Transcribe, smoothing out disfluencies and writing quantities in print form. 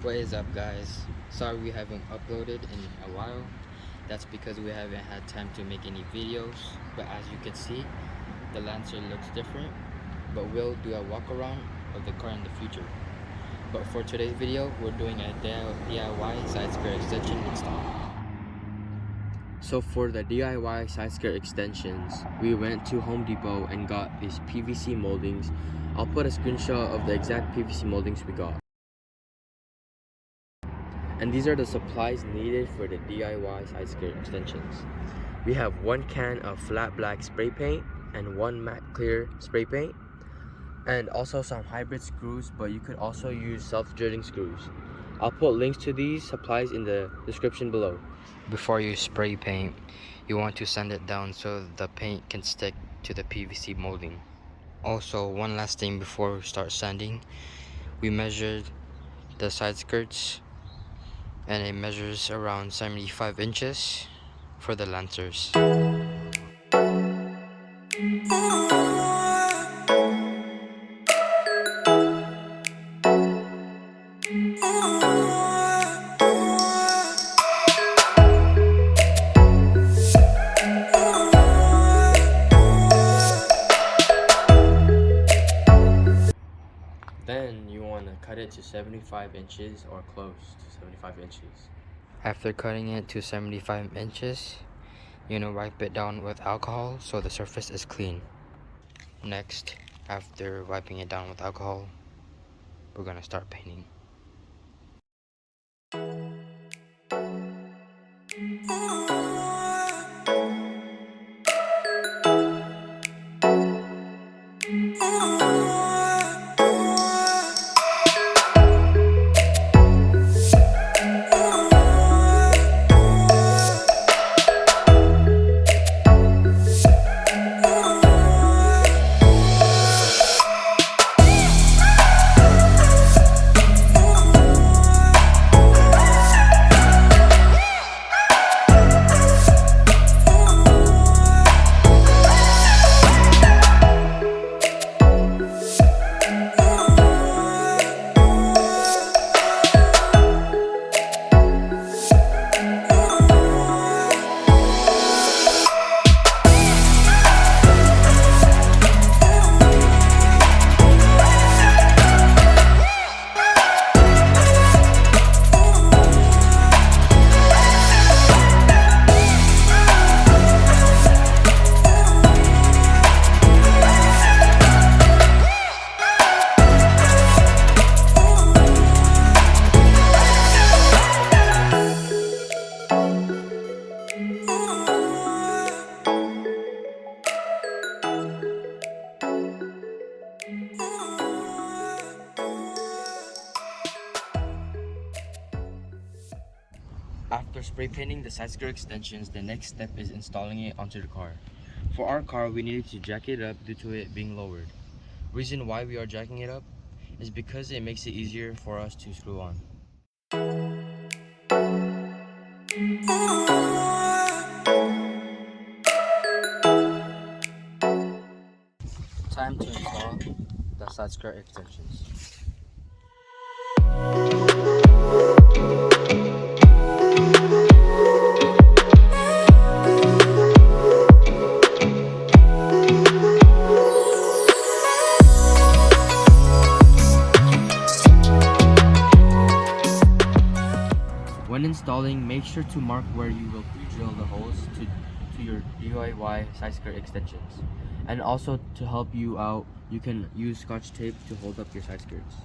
What is up, guys? Sorry we haven't uploaded in a while. That's because we haven't had time to make any videos. But as you can see, the Lancer looks different. But we'll do a walk around of the car in the future. But for today's video, we're doing a DIY side skirt extension install. So for the DIY side skirt extensions, we went to Home Depot and got these PVC moldings. I'll put a screenshot of the exact PVC moldings we got. And these are the supplies needed for the DIY side skirt extensions. We have 1 can of flat black spray paint and 1 matte clear spray paint, and also some hybrid screws, but you could also use self-drilling screws. I'll put links to these supplies in the description below. Before you spray paint, you want to sand it down so the paint can stick to the PVC molding. Also, one last thing before we start sanding, we measured the side skirts and it measures around 75 inches for the Lancers. Then you want to cut it to 75 inches or close to 75 inches. After cutting it to 75 inches, you want to wipe it down with alcohol so the surface is clean. Next, after wiping it down with alcohol, we're going to start painting. After spray painting the side skirt extensions, the next step is installing it onto the car. For our car, we needed to jack it up due to it being lowered. Reason why we are jacking it up is because it makes it easier for us to screw on. Time to install the side skirt extensions. When installing, make sure to mark where you will pre-drill the holes to your DIY side skirt extensions. And also, to help you out, you can use Scotch tape to hold up your side skirts.